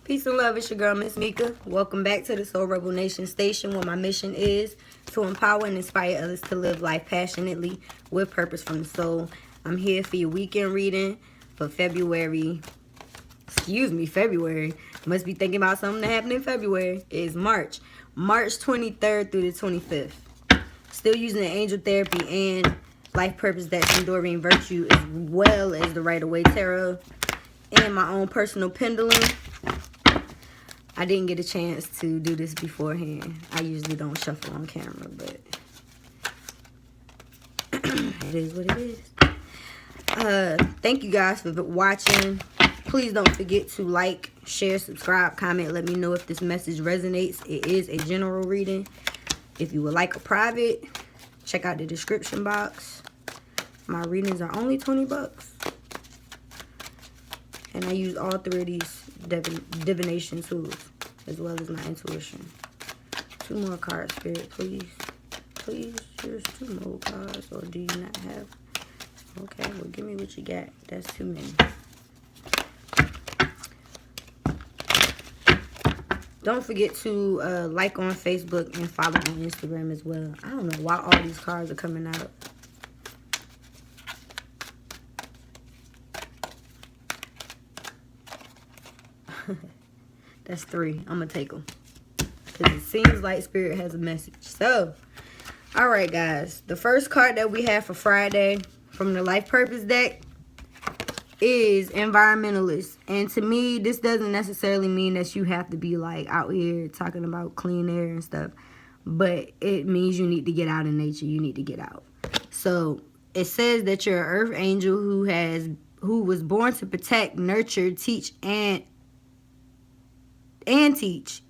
Peace and love, it's your girl, Miss Mika. Welcome back to the Soul Rebel Nation station, where my mission is to empower and inspire others to live life passionately with purpose from the soul. I'm here for your weekend reading for February. Must be thinking about something that happened in February. It's March 23rd through the 25th. Still using the angel therapy and life purpose that's enduring virtue, as well as the Rider-Waite Tarot and my own personal pendulum. I didn't get a chance to do this beforehand. I usually don't shuffle on camera, but it is what it is. Thank you guys for watching. Please don't forget to like, share, subscribe, comment. Let me know if this message resonates. It is a general reading. If you would like a private, check out the description box. My readings are only 20 bucks. And I use all three of these divination tools, as well as my intuition. 2 more cards, Spirit, please. Please, just 2 more cards, or do you not have? Okay, well, give me what you got. That's too many. Don't forget to like on Facebook and follow on Instagram as well. I don't know why all these cards are coming out. That's 3. I'm going to take them, because it seems like Spirit has a message. So, all right, guys. The first card that we have for Friday from the Life Purpose deck is Environmentalist. And to me, this doesn't necessarily mean that you have to be like out here talking about clean air and stuff. But it means you need to get out in nature. You need to get out. So, it says that you're an earth angel who was born to protect, nurture, teach, and teach,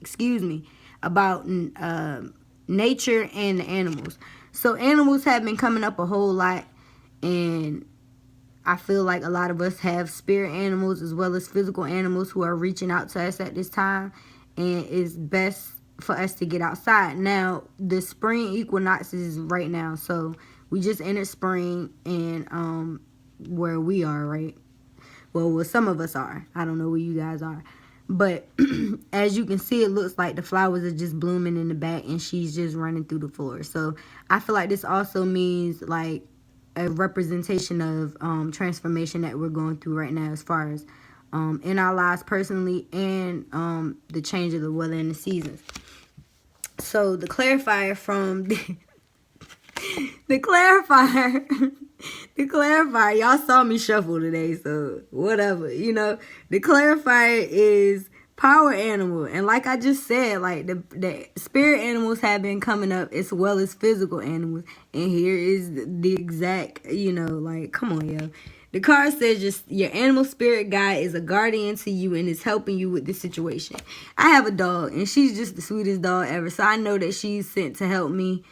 about nature and the animals. So animals have been coming up a whole lot, and I feel like a lot of us have spirit animals as well as physical animals who are reaching out to us at this time, and it's best for us to get outside. Now, the spring equinox is right now, so we just entered spring, and where we are, right? Well, some of us are. I don't know where you guys are. But as you can see, it looks like the flowers are just blooming in the back, and she's just running through the floor. So I feel like this also means like a representation of transformation that we're going through right now, as far as in our lives personally, and the change of the weather and the seasons. So the clarifier from the clarifier, y'all saw me shuffle today, so whatever, the clarifier is power animal. And like I just said, like the spirit animals have been coming up as well as physical animals, and here is the exact, like, come on, yo. The card says your animal spirit guide is a guardian to you and is helping you with this situation. I have a dog, and she's just the sweetest dog ever, so I know that she's sent to help me.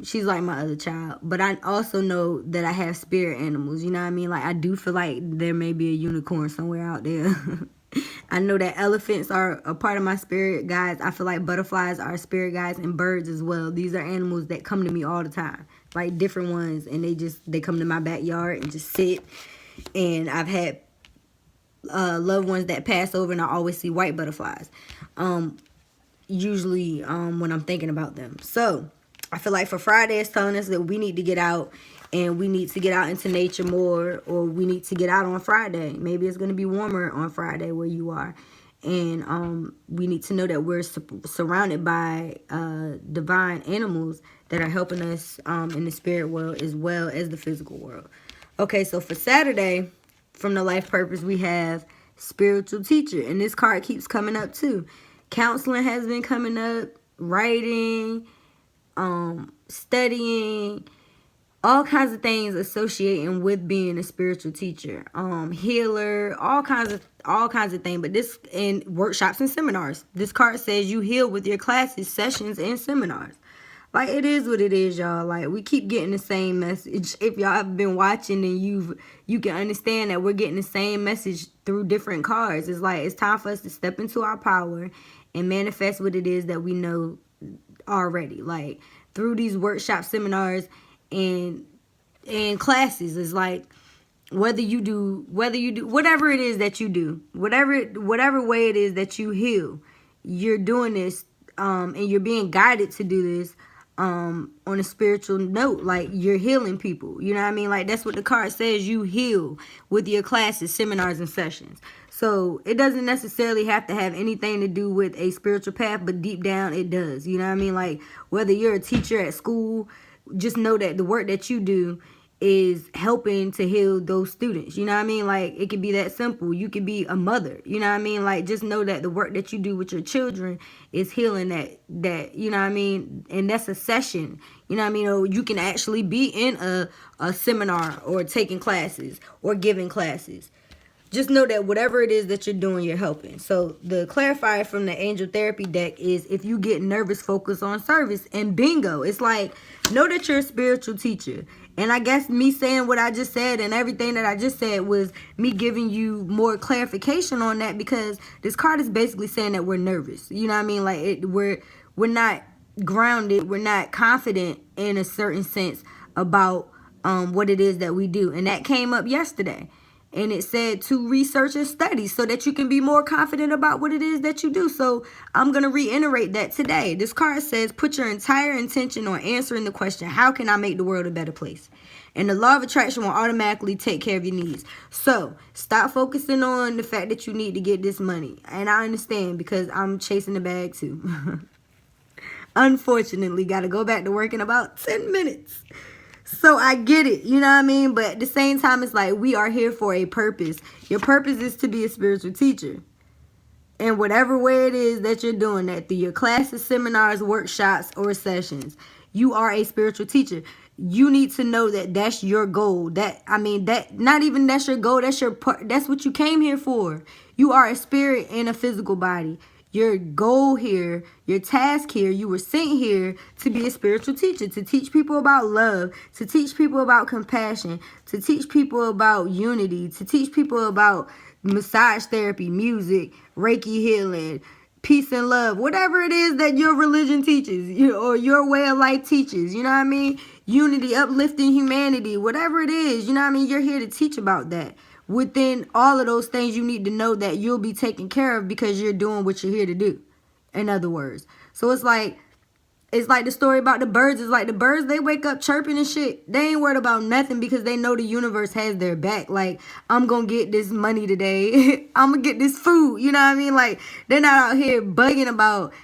She's like my other child, but I also know that I have spirit animals, you know what I mean? Like, I do feel like there may be a unicorn somewhere out there. I know that elephants are a part of my spirit guides. I feel like butterflies are spirit guides, and birds as well. These are animals that come to me all the time, like different ones, and they come to my backyard and just sit. And I've had loved ones that pass over, and I always see white butterflies, usually when I'm thinking about them. So I feel like for Friday, it's telling us that we need to get out, and we need to get out into nature more, or we need to get out on Friday. Maybe it's going to be warmer on Friday where you are. And we need to know that we're surrounded by divine animals that are helping us in the spirit world as well as the physical world. Okay, so for Saturday, from the Life Purpose, we have spiritual teacher. And this card keeps coming up too. Counseling has been coming up, writing, studying, all kinds of things associating with being a spiritual teacher, healer, all kinds of things. But this, in workshops and seminars, this card says you heal with your classes, sessions, and seminars. Like, it is what it is, y'all. Like, we keep getting the same message. If y'all have been watching, then you can understand that we're getting the same message through different cards. It's like, it's time for us to step into our power and manifest what it is that we know already. Like, through these workshop seminars and classes, it's like whether you do whatever it is that you do, whatever way it is that you heal, you're doing this, and you're being guided to do this, on a spiritual note. Like, you're healing people, you know what I mean? Like, that's what the card says. You heal with your classes, seminars, and sessions. So it doesn't necessarily have to have anything to do with a spiritual path, but deep down it does, you know what I mean? Like, whether you're a teacher at school, just know that the work that you do is helping to heal those students, you know what I mean? Like, it could be that simple. You could be a mother, you know what I mean? Like, just know that the work that you do with your children is healing that, you know what I mean? And that's a session, you know what I mean? Or you can actually be in a seminar, or taking classes, or giving classes. Just know that whatever it is that you're doing, you're helping. So the clarifier from the angel therapy deck is, if you get nervous, focus on service. And bingo. It's like, know that you're a spiritual teacher. And I guess me saying what I just said and everything that I just said was me giving you more clarification on that, because this card is basically saying that we're nervous. You know what I mean? Like, we're not grounded. We're not confident in a certain sense about what it is that we do. And that came up yesterday. And it said to research and study so that you can be more confident about what it is that you do. So I'm going to reiterate that today. This card says, put your entire intention on answering the question, how can I make the world a better place? And the law of attraction will automatically take care of your needs. So stop focusing on the fact that you need to get this money. And I understand, because I'm chasing the bag too. Unfortunately, got to go back to work in about 10 minutes. So I get it, you know what I mean? But at the same time, it's like, we are here for a purpose. Your purpose is to be a spiritual teacher. And whatever way it is that you're doing that, through your classes, seminars, workshops, or sessions, you are a spiritual teacher. You need to know that that's your goal. That not even that's your goal, that's that's what you came here for. You are a spirit in a physical body. Your goal here, your task here, you were sent here to be a spiritual teacher, to teach people about love, to teach people about compassion, to teach people about unity, to teach people about massage therapy, music, Reiki healing, peace and love, whatever it is that your religion teaches, or your way of life teaches, you know what I mean? Unity, uplifting humanity, whatever it is, you know what I mean? You're here to teach about that. Within all of those things, you need to know that you'll be taken care of, because you're doing what you're here to do, in other words. So it's like the story about the birds. It's like the birds, they wake up chirping and shit. They ain't worried about nothing, because they know the universe has their back. Like, I'm going to get this money today. I'm going to get this food. You know what I mean? Like, they're not out here bugging about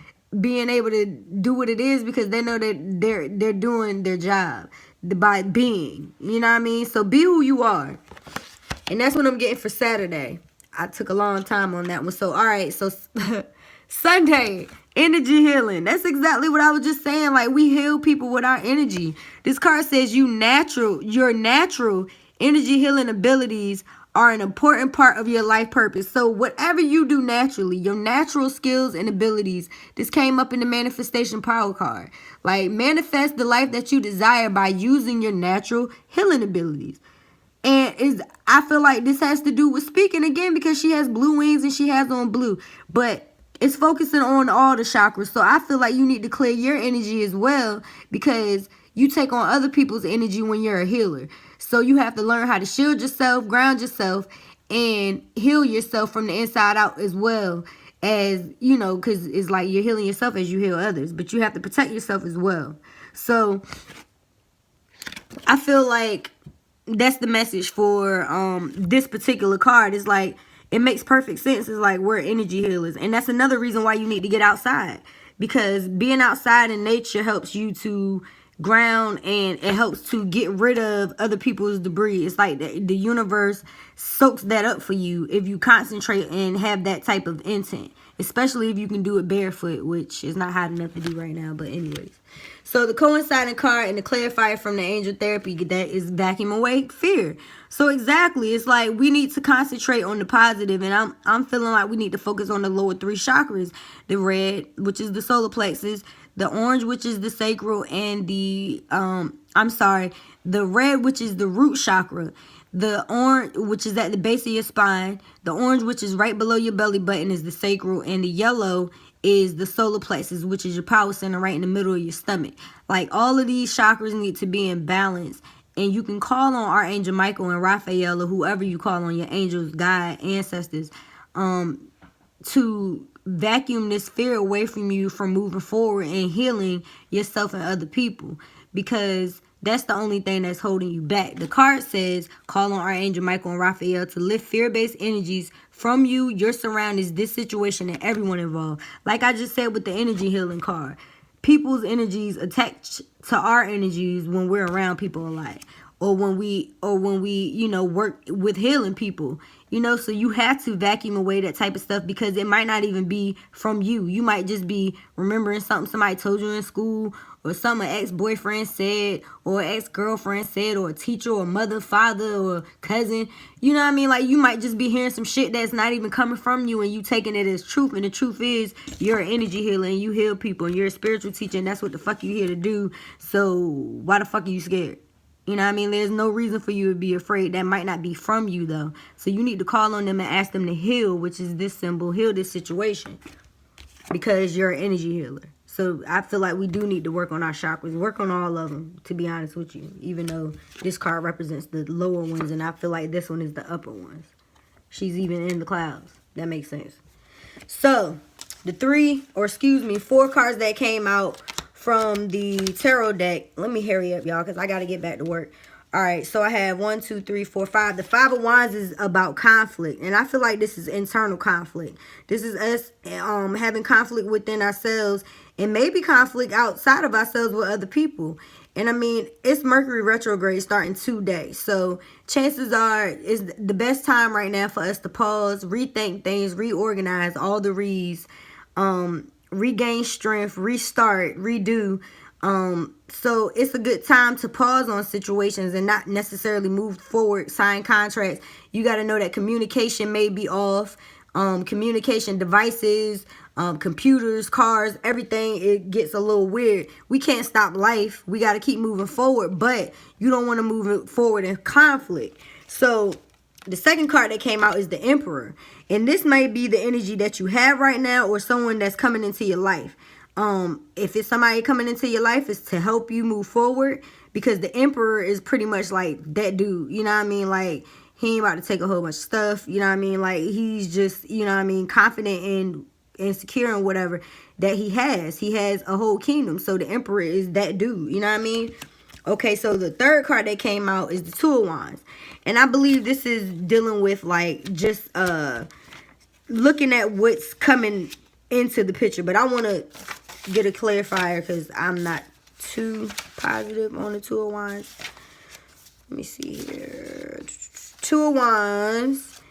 being able to do what it is, because they know that they're doing their job by being. You know what I mean? So be who you are. And that's what I'm getting for Saturday. I took a long time on that one. So, all right. So, Sunday, energy healing. That's exactly what I was just saying. Like, we heal people with our energy. This card says your natural energy healing abilities are an important part of your life purpose. So whatever you do naturally, your natural skills and abilities, this came up in the manifestation power card. Like, manifest the life that you desire by using your natural healing abilities. And I feel like this has to do with speaking again, because she has blue wings and she has on blue. But it's focusing on all the chakras. So I feel like you need to clear your energy as well, because you take on other people's energy when you're a healer. So you have to learn how to shield yourself, ground yourself, and heal yourself from the inside out as well. As, you know, because it's like you're healing yourself as you heal others. But you have to protect yourself as well. So I feel like that's the message for this particular card. It's like, it makes perfect sense. It's like, we're energy healers. And that's another reason why you need to get outside. Because being outside in nature helps you to ground, and it helps to get rid of other people's debris. It's like the universe soaks that up for you if you concentrate and have that type of intent. Especially if you can do it barefoot, which is not hot enough to do right now. But anyways. So the coinciding card and the clarifier from the angel therapy, that is vacuum away fear. So exactly, it's like we need to concentrate on the positive, and I'm feeling like we need to focus on the lower three chakras. The red, which is the solar plexus, the orange, which is the sacral, and the the red, which is the root chakra. The orange, which is at the base of your spine. The orange, which is right below your belly button, is the sacral. And the yellow is the solar plexus, which is your power center right in the middle of your stomach. Like, all of these chakras need to be in balance And you can call on Archangel Michael and Raphael, or whoever you call on, your angels, God, ancestors, to vacuum this fear away from you from moving forward and healing yourself and other people, because that's the only thing that's holding you back. The card says call on Archangel Michael and Raphael to lift fear-based energies from you, your surroundings, this situation, and everyone involved. Like I just said with the energy healing card, people's energies attach to our energies when we're around people a lot, or when we work with healing people, so you have to vacuum away that type of stuff, because it might not even be from you. You might just be remembering something somebody told you in school, or something an ex-boyfriend said, or ex-girlfriend said, or a teacher, or mother, father, or cousin. You know what I mean? Like, you might just be hearing some shit that's not even coming from you, and you taking it as truth. And the truth is, you're an energy healer, and you heal people, and you're a spiritual teacher, and that's what the fuck you here to do. So why the fuck are you scared? You know what I mean? There's no reason for you to be afraid. That might not be from you, though. So you need to call on them and ask them to heal, which is this symbol, heal this situation, because you're an energy healer. So I feel like we do need to work on our chakras, work on all of them, to be honest with you, even though this card represents the lower ones, and I feel like this one is the upper ones. She's even in the clouds. That makes sense. So the 4 cards that came out from the tarot deck. Let me hurry up, y'all, because I got to get back to work. All right, so I have 1, 2, 3, 4, 5. The 5 of Wands is about conflict, and I feel like this is internal conflict. This is us having conflict within ourselves, and maybe conflict outside of ourselves with other people. And I mean, it's Mercury retrograde starting today, so chances are it's the best time right now for us to pause, rethink things, reorganize all the regain strength, restart, redo. So it's a good time to pause on situations and not necessarily move forward, sign contracts. You got to know that communication may be off. Communication devices, computers, cars, everything, it gets a little weird. We can't stop life. We got to keep moving forward, but you don't want to move it forward in conflict. So the second card that came out is the Emperor. And this might be the energy that you have right now, or someone that's coming into your life. If it's somebody coming into your life, it's to help you move forward, because the Emperor is pretty much like that dude. You know what I mean? Like, he ain't about to take a whole bunch of stuff. You know what I mean? Like, he's just, you know what I mean, confident and secure in whatever that he has. He has a whole kingdom. So the Emperor is that dude. You know what I mean? Okay, so the third card that came out is the Two of Wands. And I believe this is dealing with, like, just looking at what's coming into the picture. But I want to get a clarifier, because I'm not too positive on the Two of Wands. Let me see here. Two of Wands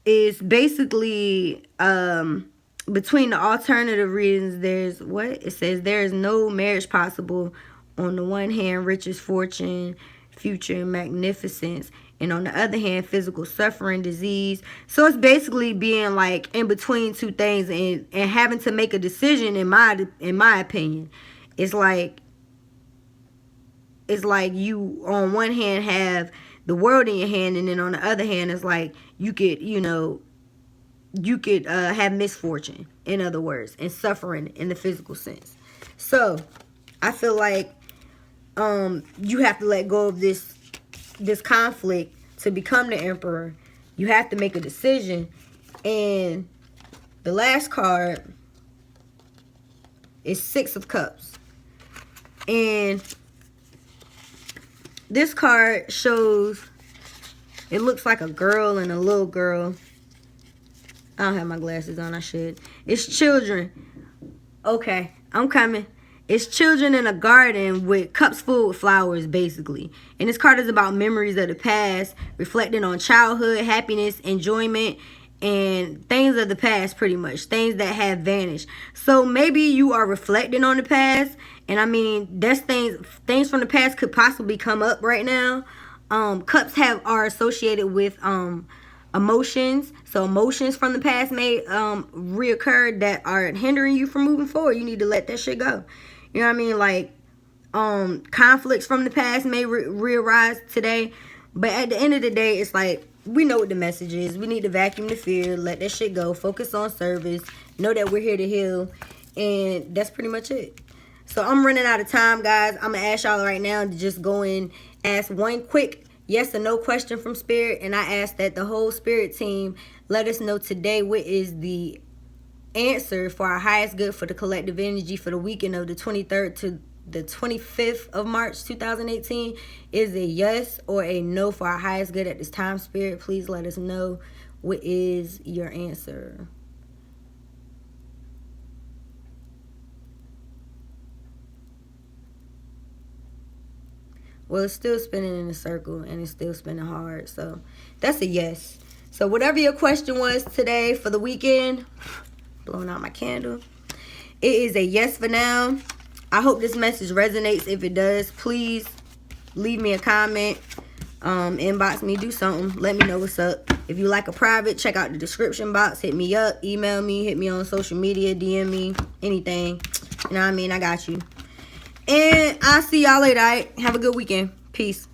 is basically between the alternative reasons. There's what it says: there is no marriage possible. On the one hand, riches, fortune, future, and magnificence, and on the other hand, physical suffering, disease. So it's basically being like in between two things, and having to make a decision. In my opinion, it's like you on one hand have the world in your hand, and then on the other hand, it's like you could have misfortune, in other words, and suffering in the physical sense. So I feel like you have to let go of this conflict to become the Emperor. You have to make a decision. And the last card is Six of Cups. And this card shows, it looks like a girl and a little girl. I don't have my glasses on, I should. It's children. Okay, I'm coming. It's children in a garden with cups full of flowers, basically. And this card is about memories of the past, reflecting on childhood, happiness, enjoyment, and things of the past, pretty much. Things that have vanished. So maybe you are reflecting on the past. And I mean, that's things from the past could possibly come up right now. Cups are associated with emotions. So emotions from the past may reoccur that are hindering you from moving forward. You need to let that shit go. You know what I mean? Like, conflicts from the past may re-arise today. But at the end of the day, it's like, we know what the message is. We need to vacuum the fear, let that shit go, focus on service, know that we're here to heal. And that's pretty much it. So I'm running out of time, guys. I'm going to ask y'all right now to just go and ask one quick yes or no question from Spirit. And I ask that the whole Spirit team let us know today what is the answer for our highest good for the collective energy for the weekend of the 23rd to the 25th of March 2018. Is a yes or a no for our highest good at this time, Spirit? Please let us know what is your answer. Well, it's still spinning in a circle and it's still spinning hard, so that's a yes. So whatever your question was today for the weekend, blowing out my candle, it is a yes for now. I hope this message resonates. If it does, please leave me a comment, inbox me, do something, let me know what's up. If you like a private, check out the description box, hit me up, email me, hit me on social media, DM me, anything. You know what I mean? I got you. And I'll see y'all later. All right? Have a good weekend. Peace.